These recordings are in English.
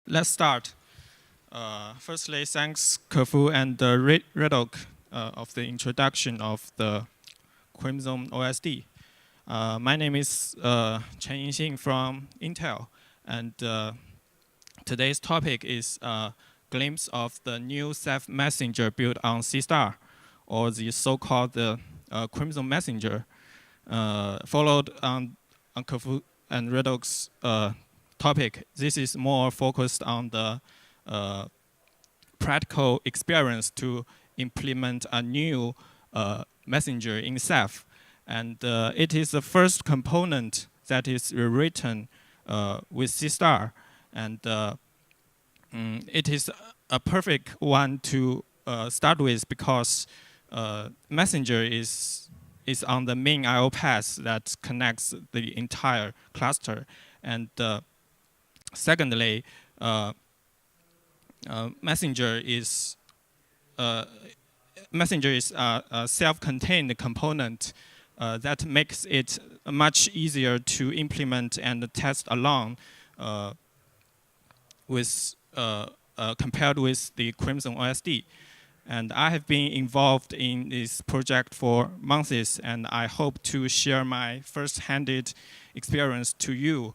let's start. Firstly, thanks Kefu and Redok of the introduction of the Crimson OSD. My name is Chen Yingxin from Intel, and today's topic is a glimpse of the new Ceph messenger built on Seastar, or the so-called Crimson messenger, followed on Kefu and Redok's topic. This is more focused on the practical experience to implement a new messenger in Ceph. And it is the first component that is rewritten with Seastar. And it is a perfect one to start with because messenger is on the main I/O path that connects the entire cluster. And secondly, messenger is a self-contained component that makes it much easier to implement and test along compared with the Crimson OSD. And I have been involved in this project for months, and I hope to share my first-handed experience to you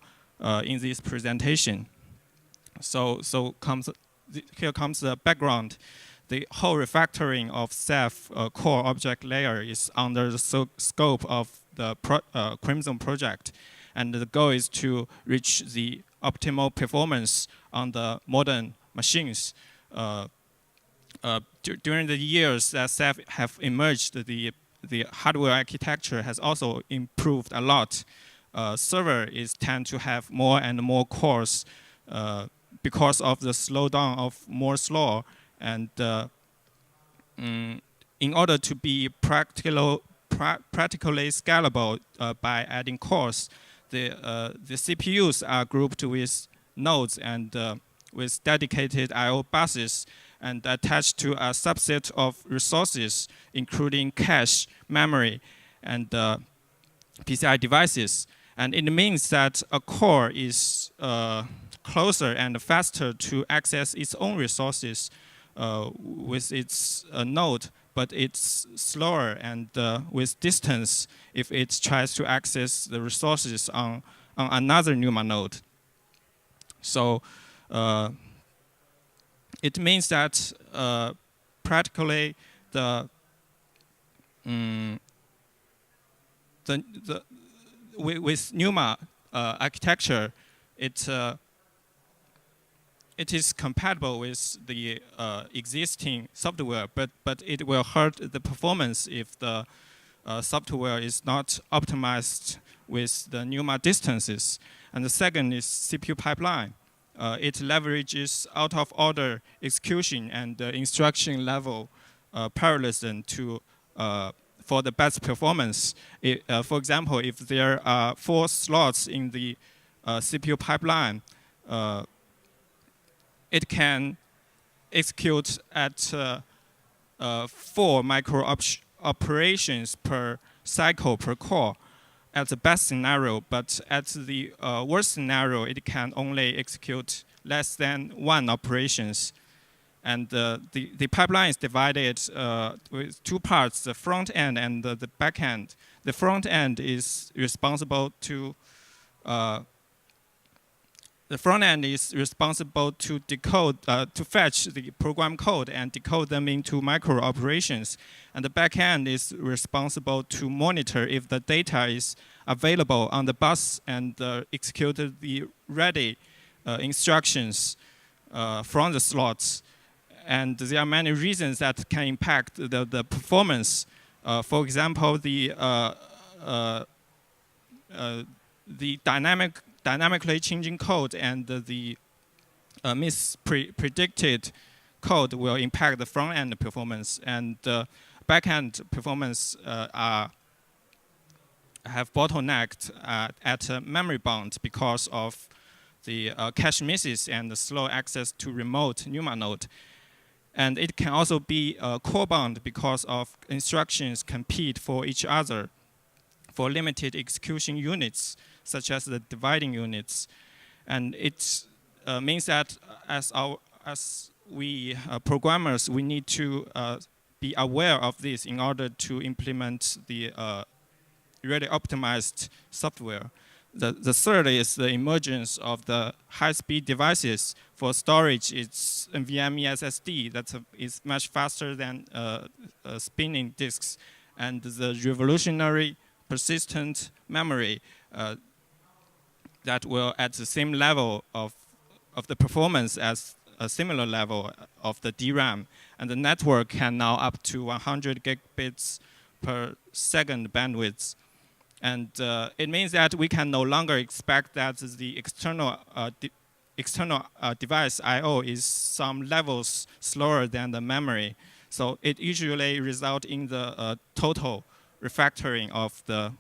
in this presentation. So here comes the background. The whole refactoring of Ceph core object layer is under the scope of the Crimson project, and the goal is to reach the optimal performance on the modern machines. During the years that Ceph have emerged, the hardware architecture has also improved a lot. Server tend to have more and more cores because of the slowdown of Moore's law, and in order to be practically scalable by adding cores, the CPUs are grouped with nodes and with dedicated I/O buses and attached to a subset of resources, including cache, memory, and PCI devices. And it means that a core is closer and faster to access its own resources with its node, but it's slower and with distance if it tries to access the resources on another NUMA node. So it means that practically with NUMA architecture, it is compatible with the existing software, but it will hurt the performance if the software is not optimized with the NUMA distances. And the second is CPU pipeline. It leverages out-of-order execution and instruction level parallelism for the best performance. For example, if there are 4 slots in the CPU pipeline, it can execute at 4 micro operations per cycle per core at the best scenario, but at the worst scenario, it can only execute less than 1 operations. And the pipeline is divided with 2 parts, the front end and the back end. The front end is responsible to decode, to fetch the program code and decode them into micro operations. And the back end is responsible to monitor if the data is available on the bus and execute the ready instructions from the slots. And there are many reasons that can impact the performance. For example, the dynamically changing code and the mispredicted code will impact the front-end performance, and back-end performance have bottlenecked at memory bound because of the cache misses and the slow access to remote NUMA node. And it can also be core bound because of instructions compete for each other for limited execution units, such as the dividing units. And it's means that as we programmers, we need to be aware of this in order to implement the really optimized software. The third is the emergence of the high-speed devices. For storage, it's NVMe SSD that is much faster than spinning disks, and the revolutionary persistent memory that will at the same level of the performance as a similar level of the DRAM, and the network can now up to 100 gigabits per second bandwidth. And it means that we can no longer expect that the external device I/O is some levels slower than the memory. So it usually results in the total refactoring of the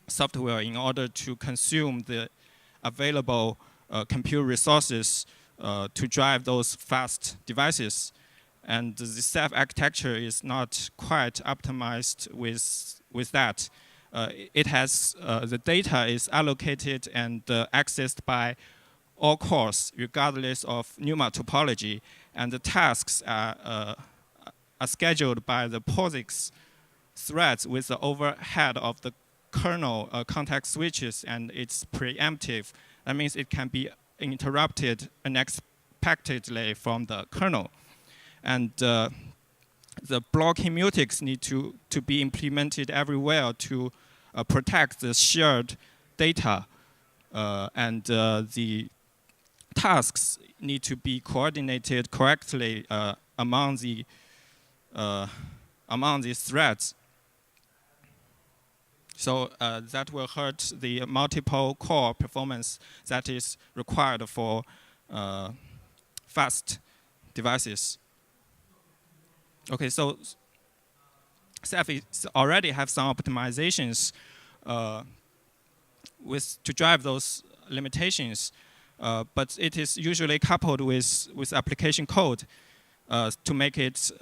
software in order to consume the available compute resources to drive those fast devices. And the Ceph architecture is not quite optimized with that. It has the data is allocated and accessed by all cores, regardless of NUMA topology, and the tasks are scheduled by the POSIX threads with the overhead of the kernel context switches, and it's preemptive. That means it can be interrupted unexpectedly from the kernel. And the blocking mutex need to be implemented everywhere to protect the shared data, and the tasks need to be coordinated correctly among these threads. So that will hurt the multiple core performance that is required for fast devices. Okay, so Ceph already have some optimizations to drive those limitations, but it is usually coupled with application code to make it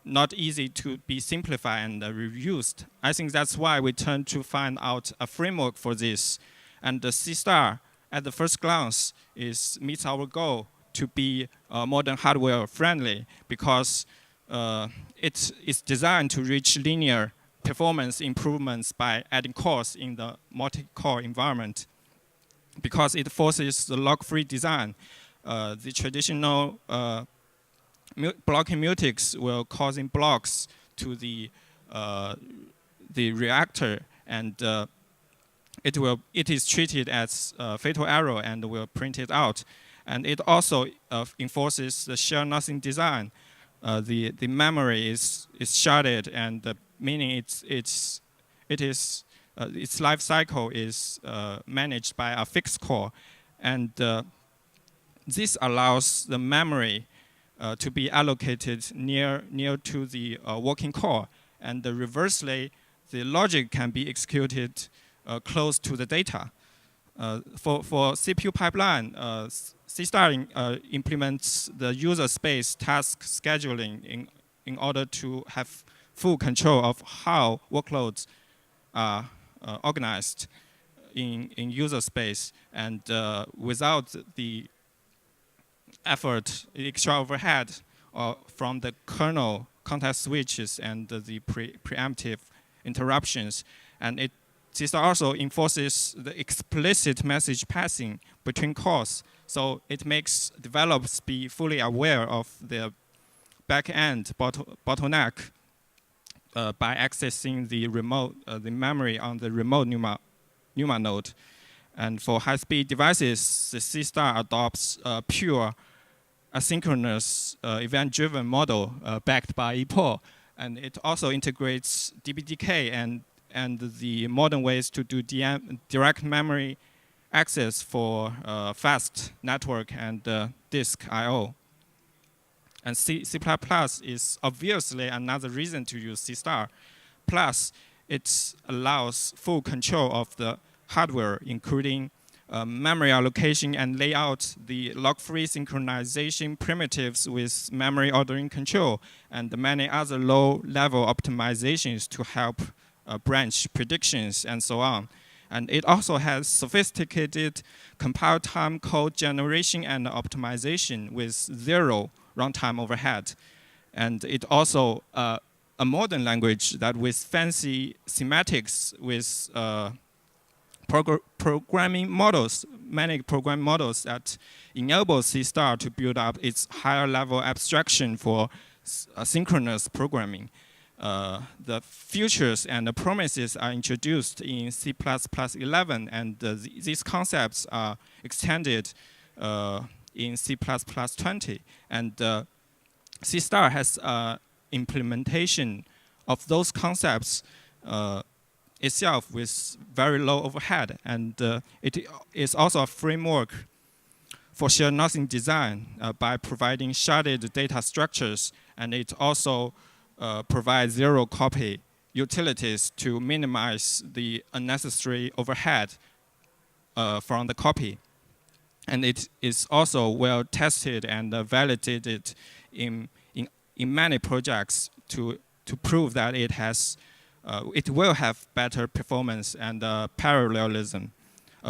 not easy to be simplified and reused. I think that's why we turn to find out a framework for this. And the Seastar, at the first glance, meets our goal to be modern hardware friendly, because it is designed to reach linear performance improvements by adding cores in the multi-core environment. Because it forces the lock-free design, the traditional blocking mutex will causing blocks to the reactor, and it is treated as a fatal error and will print it out. And it also enforces the share nothing design. The memory is sharded, and meaning its life cycle is managed by a fixed core, and this allows the memory to be allocated near to the working core, and reversely, the logic can be executed close to the data. For CPU pipeline, Seastar implements the user space task scheduling in order to have full control of how workloads are organized in user space, and without the effort, extra overhead from the kernel context switches and the preemptive interruptions. And Seastar also enforces the explicit message passing between cores. So it makes developers be fully aware of the back-end bottleneck by accessing the remote, the memory on the remote NUMA node. And for high-speed devices, the Seastar adopts a pure asynchronous event-driven model backed by ePOL. And it also integrates DBDK and the modern ways to do direct memory access for fast network and disk I/O. And C++ is obviously another reason to use Seastar. Plus, it allows full control of the hardware, including memory allocation and layout, the lock-free synchronization primitives with memory ordering control, and many other low-level optimizations to help branch predictions and so on. And it also has sophisticated compile time code generation and optimization with 0 runtime overhead. And it also a modern language that with fancy semantics, with programming models, many programming models that enable Seastar to build up its higher level abstraction for asynchronous programming. The features and the promises are introduced in C++11, and these concepts are extended in C++20. And Seastar has implementation of those concepts itself with very low overhead, and it is also a framework for shared nothing design by providing sharded data structures, and it also provides zero copy utilities to minimize the unnecessary overhead from the copy. And it is also well tested and validated in many projects to prove that it will have better performance and parallelism.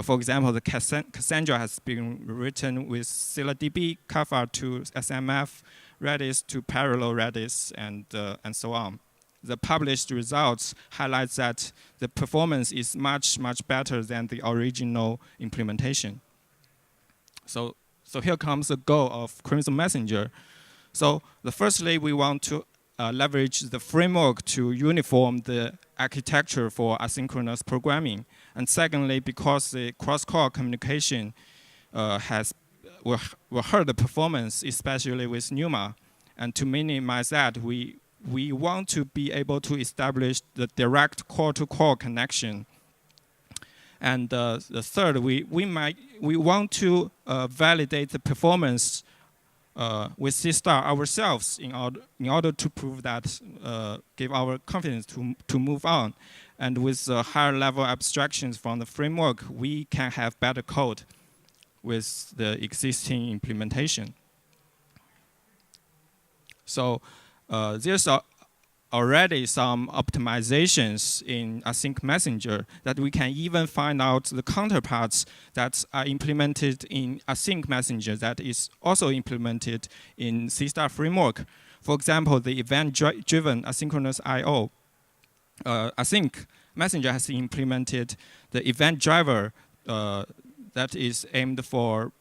For example, the Cassandra has been written with ScyllaDB, Kafka to SMF, Redis to parallel Redis, and so on. The published results highlight that the performance is much, much better than the original implementation. So here comes the goal of Crimson Messenger. So firstly, we want to leverage the framework to uniform the architecture for asynchronous programming. And secondly, because the cross-core communication will hurt the performance, especially with NUMA. And to minimize that, we want to be able to establish the direct core-to-core connection. And the third, we want to validate the performance with Seastar ourselves in order to prove that, give our confidence to move on. And with higher level abstractions from the framework, we can have better code with the existing implementation. So there's already some optimizations in async-messenger that we can even find out the counterparts that are implemented in async-messenger that is also implemented in Seastar framework. For example, the event-driven asynchronous I/O. Async-messenger has implemented the event driver that is aimed for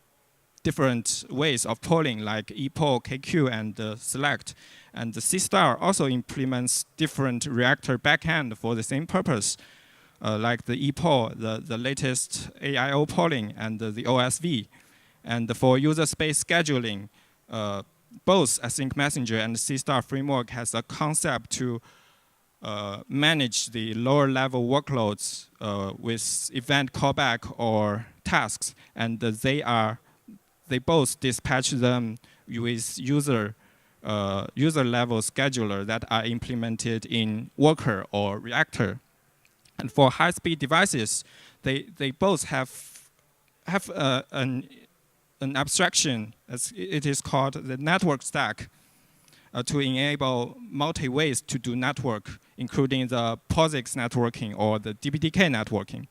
different ways of polling, like ePoll, KQ, and select. And the Seastar also implements different reactor backend for the same purpose, like the ePoll, the latest AIO polling, and the OSV. And for user space scheduling, both async-messenger and Seastar framework has a concept to manage the lower level workloads with event callback or tasks, and they both dispatch them with user level scheduler that are implemented in worker or reactor. And for high-speed devices, they both have an abstraction, as it is called the network stack, to enable multi-ways to do network, including the POSIX networking or the DPDK networking.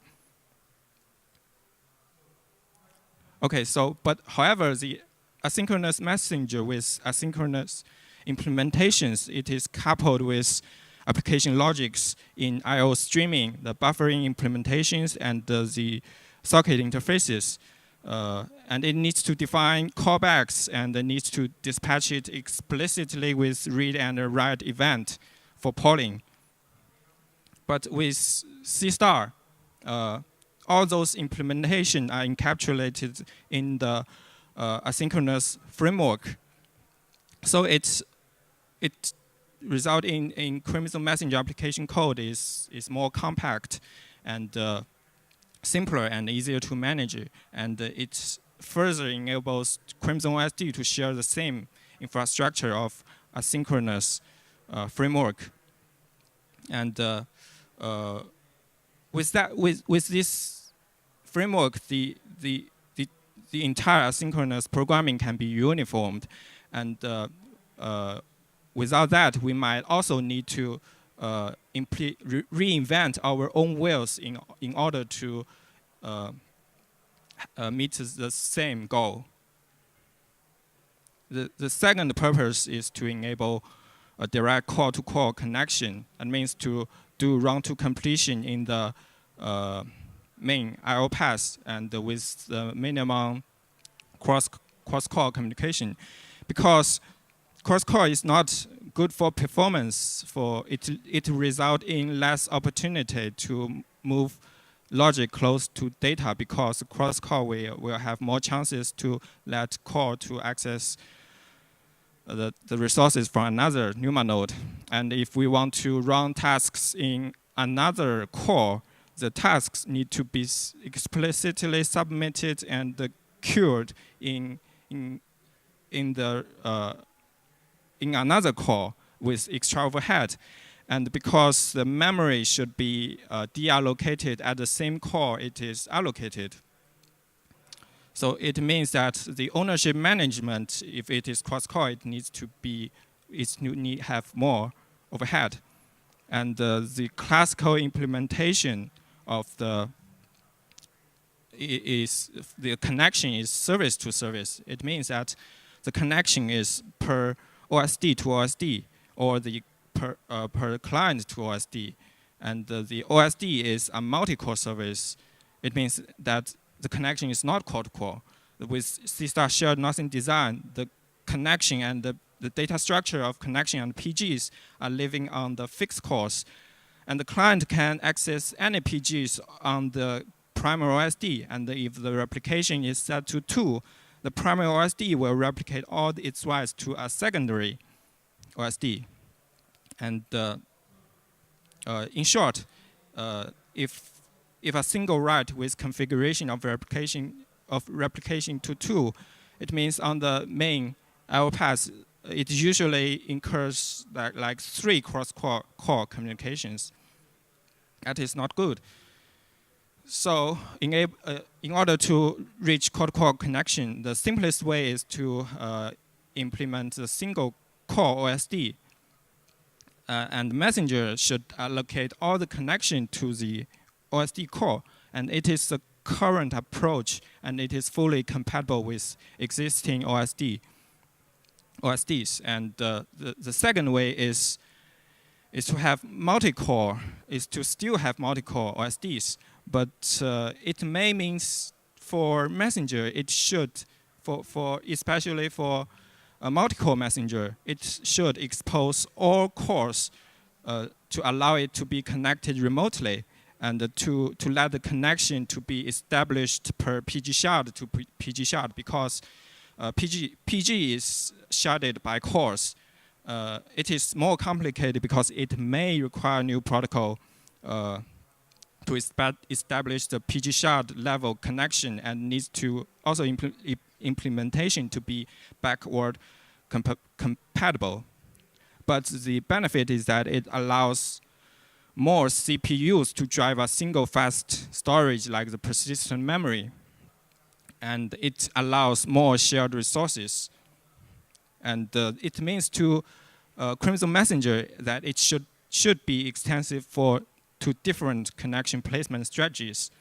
Okay, but however, the asynchronous messenger with asynchronous implementations, it is coupled with application logics in I/O streaming, the buffering implementations, and the socket interfaces. And it needs to define callbacks, and it needs to dispatch it explicitly with read and write event for polling. But with Seastar, all those implementations are encapsulated in the asynchronous framework. So it results in Crimson Messenger application code is more compact and simpler and easier to manage. And it further enables Crimson OSD to share the same infrastructure of asynchronous framework. And with this framework, the entire asynchronous programming can be uniformed. And without that, we might also need to reinvent our own wheels in order to meet the same goal. The second purpose is to enable a direct call-to-call connection. That means to do run to completion in the main I/O path and with the minimum cross-call communication, because cross-call is not good for performance. For it result in less opportunity to move logic close to data, because cross-call will have more chances to let call to access the resources from another NUMA node. And if we want to run tasks in another core, the tasks need to be explicitly submitted and queued in another core with extra overhead. And because the memory should be deallocated at the same core it is allocated. So it means that the ownership management, if it is cross-core, it needs to have more overhead. And the classical implementation of the connection is service to service. It means that the connection is per OSD to OSD, or the per client to OSD. And the OSD is a multi-core service. It means that the connection is not call-to-call. With Seastar shared nothing design, the connection and the data structure of connection and PGs are living on the fixed cores. And the client can access any PGs on the primary OSD. And if the replication is set to 2, the primary OSD will replicate all its writes to a secondary OSD. And in short, if a single write with configuration of replication to 2, it means on the main I/O path, it usually incurs like 3 cross-core communications. That is not good. So in order to reach call-to-call connection, the simplest way is to implement the single core OSD. And messenger should allocate all the connection to the OSD core. And it is the current approach, and it is fully compatible with existing OSDs. And the second way is to have multi-core, is to still have multi-core OSDs. But it may means for messenger, it should, especially for a multi-core messenger, it should expose all cores to allow it to be connected remotely, and to let the connection to be established per PG shard to PG shard, because PG is sharded by cores. It is more complicated because it may require new protocol to establish the PG shard level connection, and needs to also implementation to be backward compatible. But the benefit is that it allows more CPUs to drive a single fast storage like the persistent memory. And it allows more shared resources. And it means to Crimson Messenger that it should be extensive to different connection placement strategies.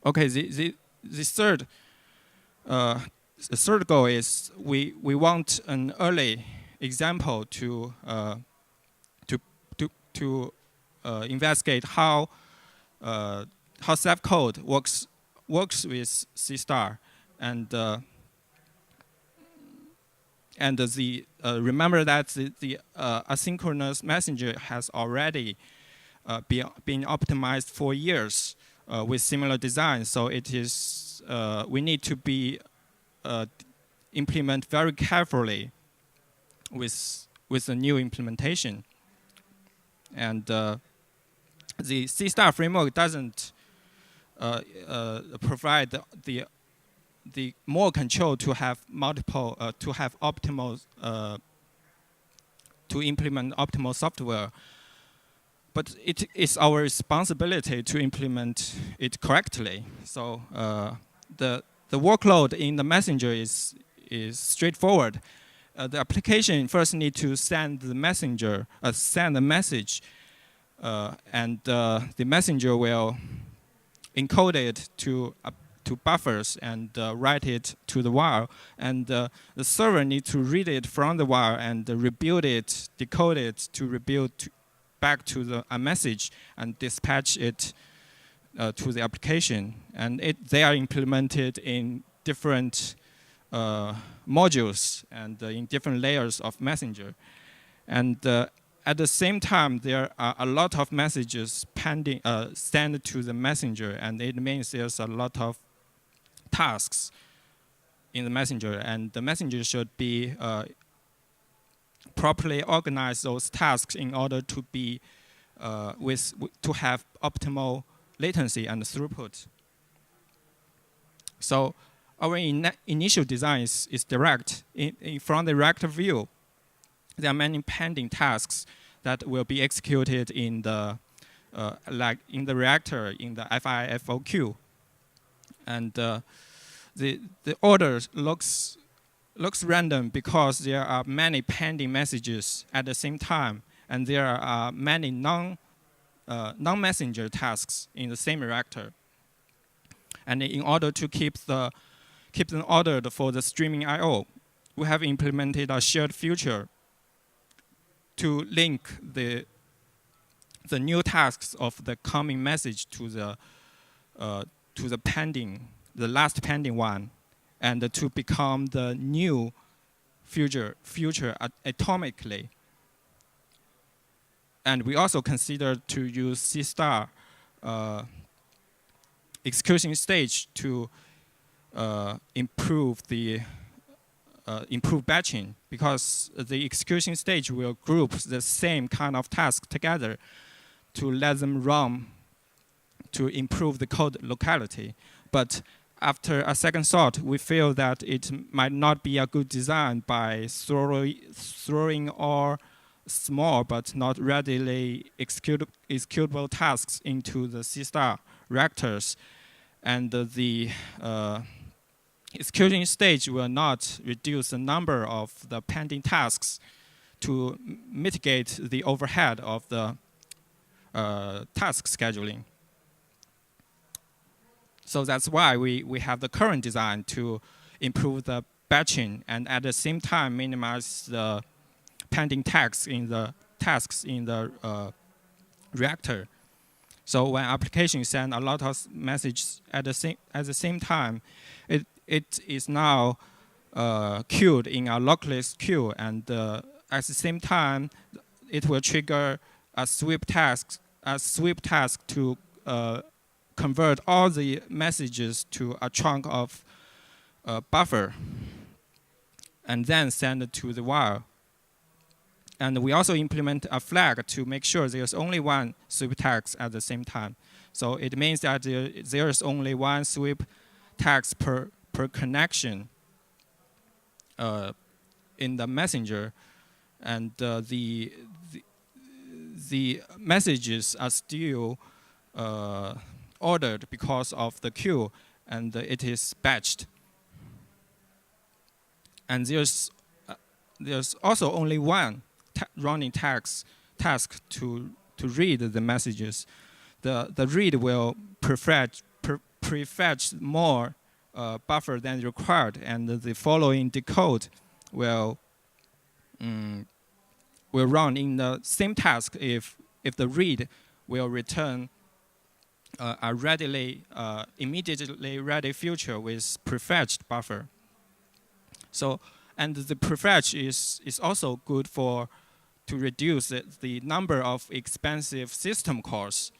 Okay, the third goal is we want an early example to investigate how Ceph code works with Seastar, and remember that the asynchronous messenger has already been optimized for years with similar design. So it is we need to be implement very carefully with the new implementation. And the Seastar framework doesn't provide the more control to have multiple to have optimal to implement optimal software, but it is our responsibility to implement it correctly. So the workload in the messenger is straightforward. the application first need to send the messenger, send a message, and the messenger will encode it to buffers and write it to the wire, and the server needs to read it from the wire and rebuild it, decode it to rebuild back to a message and dispatch it to the application. And they are implemented in different modules and in different layers of messenger. And at the same time, there are a lot of messages pending, sent to the messenger, and it means there's a lot of tasks in the messenger, and the messenger should be properly organize those tasks in order to be to have optimal latency and throughput. So our initial design is direct. From the reactor view, there are many pending tasks that will be executed in the like in the reactor in the FIFO and the order looks random because there are many pending messages at the same time, and there are many non-messenger tasks in the same reactor. And in order to keep them ordered for the streaming I/O, we have implemented a shared feature to link the new tasks of the coming message to the last pending one, and to become the new future atomically. And we also consider to use Seastar execution stage to improve batching, because the execution stage will group the same kind of task together to let them run to improve the code locality. But after a second thought, we feel that it might not be a good design by throwing all small but not readily executable tasks into the Seastar reactors, and the execution stage will not reduce the number of the pending tasks to mitigate the overhead of the task scheduling. So that's why we have the current design to improve the batching and at the same time minimize the pending tasks in the reactor. So when applications send a lot of messages at the same time, it is now queued in a lockless queue, and at the same time, it will trigger a sweep task to convert all the messages to a chunk of buffer, and then send it to the wire. And we also implement a flag to make sure there's only one sweep task at the same time. So it means that there is only one sweep task per connection in the messenger, and the messages are still ordered because of the queue, and it is batched. And there's also only one running task to read the messages. The read will prefetch more buffer than required, and the following decode will run in the same task if the read will return a immediately ready future with prefetched buffer. So, and the prefetch is also good to reduce the number of expensive system calls.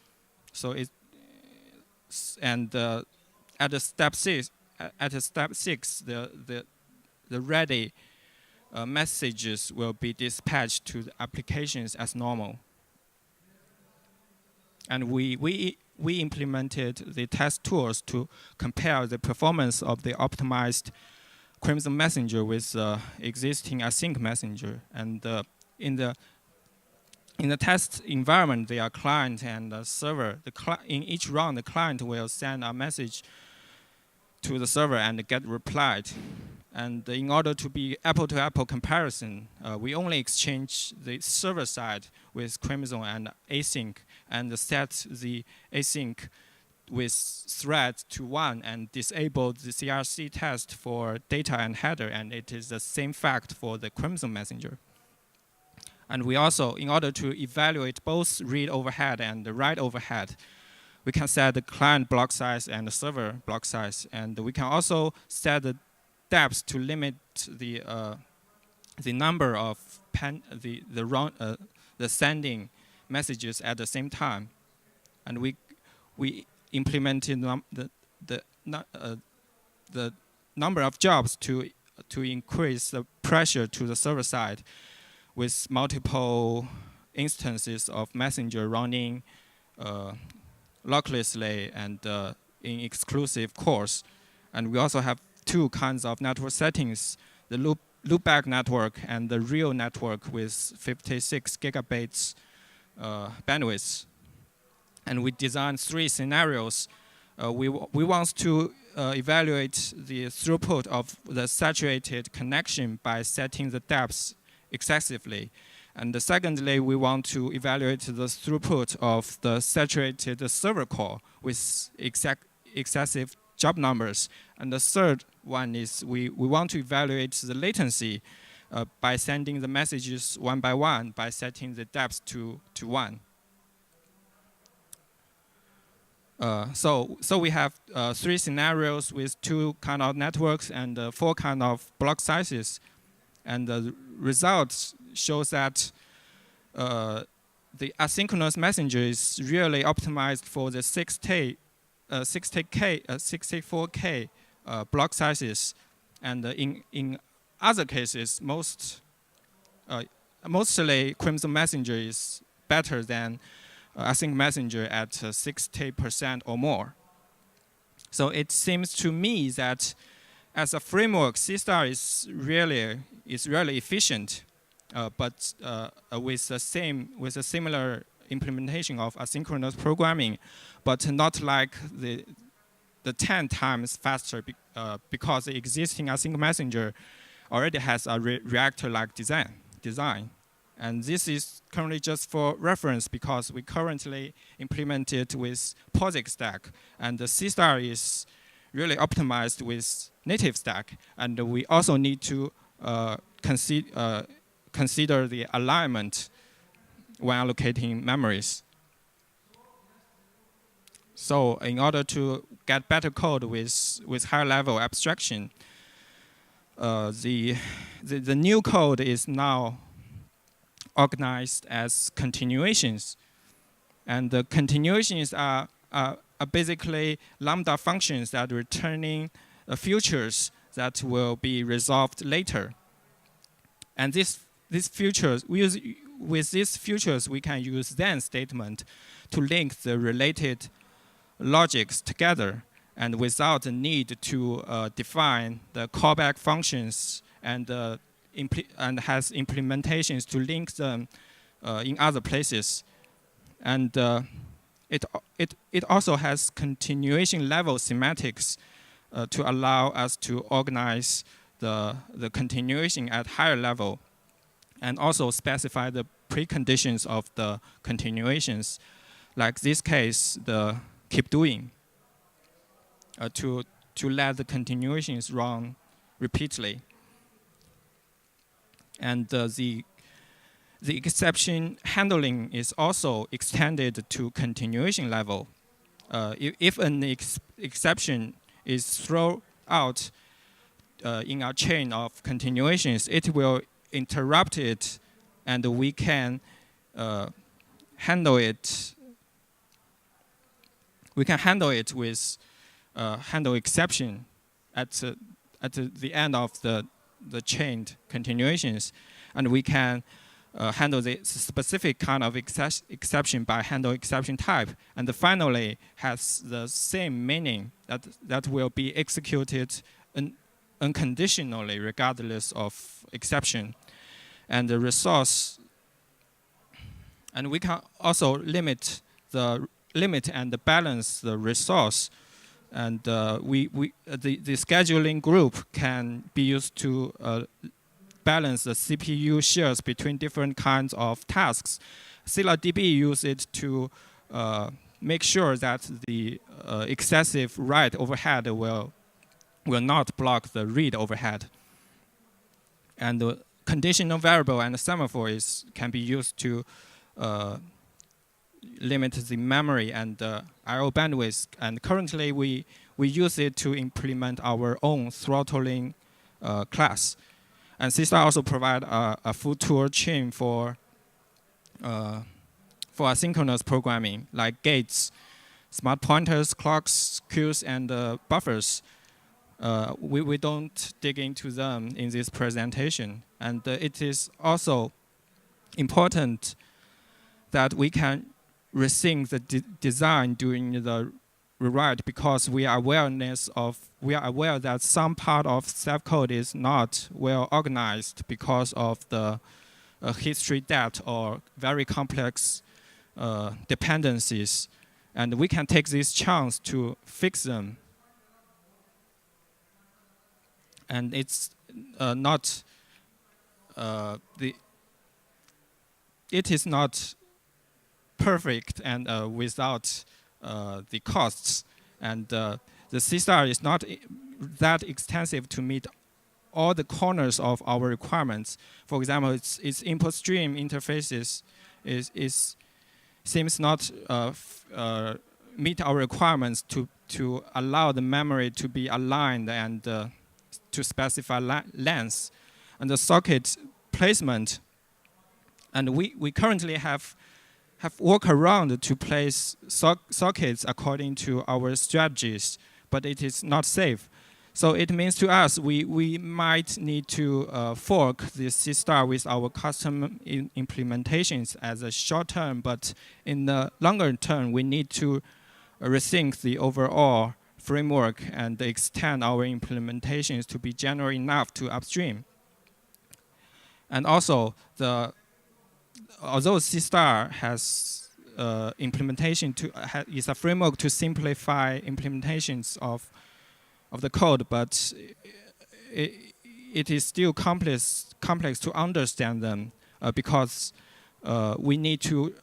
So at step 6, the ready messages will be dispatched to the applications as normal. And we implemented the test tools to compare the performance of the optimized Crimson Messenger with existing async messenger. And in the test environment, there are client and server. In each round, the client will send a message to the server and get replied. And in order to be apple-to-apple comparison, we only exchange the server side with chromosome and async, and set the async with thread to 1 and disable the CRC test for data and header, and it is the same fact for the chromosome messenger. And we also, in order to evaluate both read overhead and the write overhead, we can set the client block size and the server block size, and we can also set the depth to limit the number of the sending messages at the same time, and we implemented the number of jobs to increase the pressure to the server side, with multiple instances of messenger running locally and in exclusive cores. And we also have 2 kinds of network settings: the loopback network and the real network with 56 gigabytes bandwidth. And we designed 3 scenarios. We want to evaluate the throughput of the saturated connection by setting the depth excessively. And secondly, we want to evaluate the throughput of the saturated server core with excessive job numbers. And the third one is we want to evaluate the latency by sending the messages one by one by setting the depth to 1. So we have 3 scenarios with 2 kind of networks and 4 kind of block sizes. And the results shows that the asynchronous messenger is really optimized for the 64K block sizes. And in other cases, mostly chromosome messenger is better than async messenger at 60% or more. So it seems to me that as a framework, Seastar is really efficient, but with a similar implementation of asynchronous programming, but not like the 10 times faster because the existing async messenger already has a reactor-like design. And this is currently just for reference because we currently implement it with POSIX stack, and the Seastar is really optimized with native stack. And we also need to consider the alignment when allocating memories. So in order to get better code with higher level abstraction, the new code is now organized as continuations. And the continuations are basically lambda functions that returning futures that will be resolved later. And these futures, with these futures, we can use then statement to link the related logics together, and without the need to define the callback functions and has implementations to link them in other places. And it also has continuation level semantics to allow us to organize the continuation at higher level, and also specify the preconditions of the continuations. Like this case, the keep doing, to let the continuations run repeatedly. And the exception handling is also extended to continuation level. If an exception is thrown out in a chain of continuations, it will interrupt it, and we can handle it. We can handle it with handle exception at the end of the chained continuations, and we can handle the specific kind of exception by handle exception type, and finally has the same meaning that will be executed unconditionally regardless of exception. And the resource, and we can also limit and balance the resource And the scheduling group can be used to balance the CPU shares between different kinds of tasks. ScyllaDB uses it to make sure that the excessive write overhead will not block the read overhead. And the conditional variable and the semaphore can be used to limit the memory and I/O bandwidth. And currently, we use it to implement our own throttling class. And Seastar also provide a full tool chain for asynchronous programming, like gates, smart pointers, clocks, queues, and buffers. We don't dig into them in this presentation. And it is also important that we can rethink the design during the rewrite, because we are aware that some part of Ceph code is not well organized because of the history debt or very complex dependencies, and we can take this chance to fix them. And it's it is not perfect and without the costs, and the Seastar is not that extensive to meet all the corners of our requirements. For example, its input stream interfaces seems not meet our requirements to allow the memory to be aligned and to specify lengths, and the socket placement. And we currently have workaround to place sockets according to our strategies, but it is not safe. So it means to us we might need to fork the Seastar with our custom implementations as a short term, but in the longer term we need to rethink the overall framework and extend our implementations to be general enough to upstream. And also, although Seastar has implementation is a framework to simplify implementations of the code, but it is still complex to understand them because we need to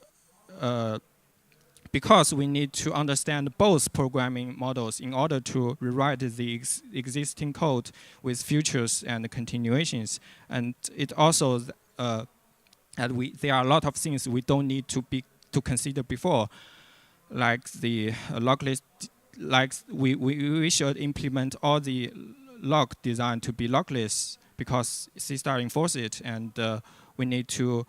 understand both programming models in order to rewrite the existing code with futures and continuations. And it also there are a lot of things we don't need to consider before, like the log list. Like we should implement all the log design to be logless because Seastar enforces it, and we need to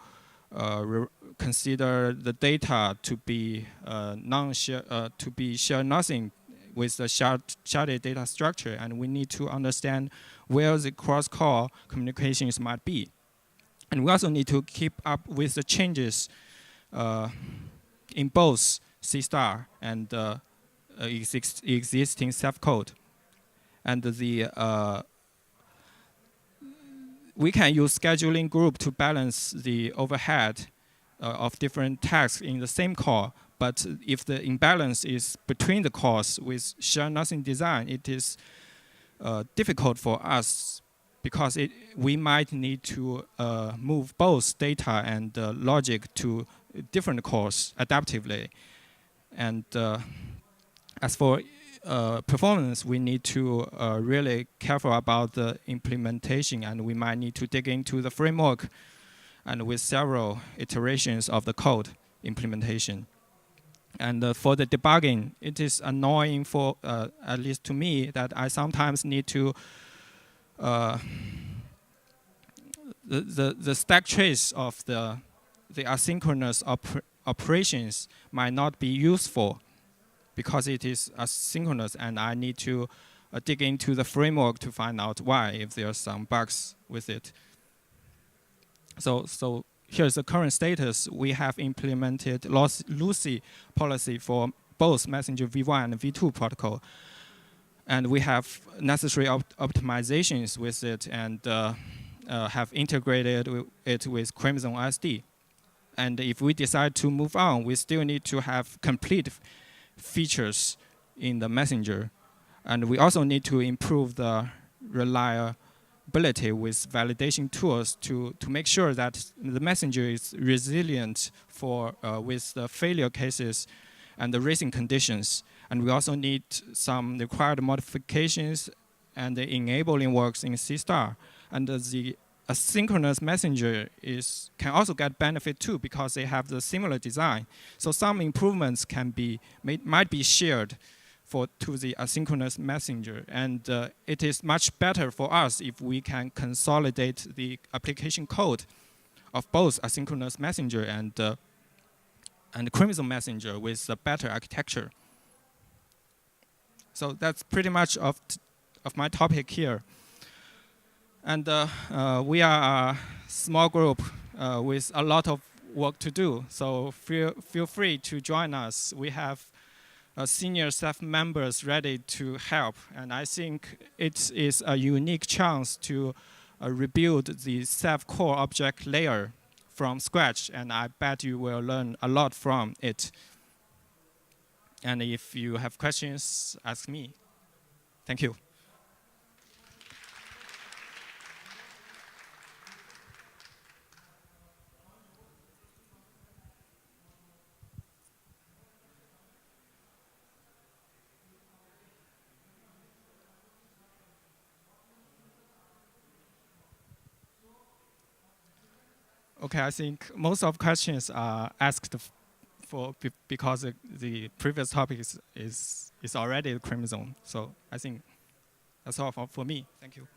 consider the data to be to be shared nothing with the sharded data structure, and we need to understand where the cross-call communications might be. And we also need to keep up with the changes in both Seastar and existing Ceph code. And we can use scheduling group to balance the overhead of different tasks in the same call. But if the imbalance is between the calls with share nothing design, it is difficult for us because we might need to move both data and logic to different calls adaptively. And as for performance, we need to really careful about the implementation, and we might need to dig into the framework and with several iterations of the code implementation. And for the debugging, it is annoying for, at least to me, that I sometimes need to, the stack trace of the asynchronous operations might not be useful because it is asynchronous, and I need to dig into the framework to find out why, if there are some bugs with it. So here's the current status. We have implemented lossy policy for both Messenger V1 and V2 protocol. And we have necessary optimizations with it, and have integrated it with Crimson SD. And if we decide to move on, we still need to have complete features in the Messenger. And we also need to improve the reliability with validation tools to make sure that the messenger is resilient with the failure cases and the racing conditions. And we also need some required modifications and the enabling works in Seastar. And the asynchronous messenger can also get benefit too because they have the similar design. So some improvements might be shared to the asynchronous messenger. And it is much better for us if we can consolidate the application code of both asynchronous messenger and Crimson messenger with a better architecture. So that's pretty much of my topic here. And we are a small group with a lot of work to do. So feel free to join us. We have senior staff members ready to help. And I think it is a unique chance to rebuild the Ceph core object layer from scratch. And I bet you will learn a lot from it. And if you have questions, ask me. Thank you. Okay, I think most of questions are asked because the previous topic is already the Crimson. So I think that's all for me. Thank you.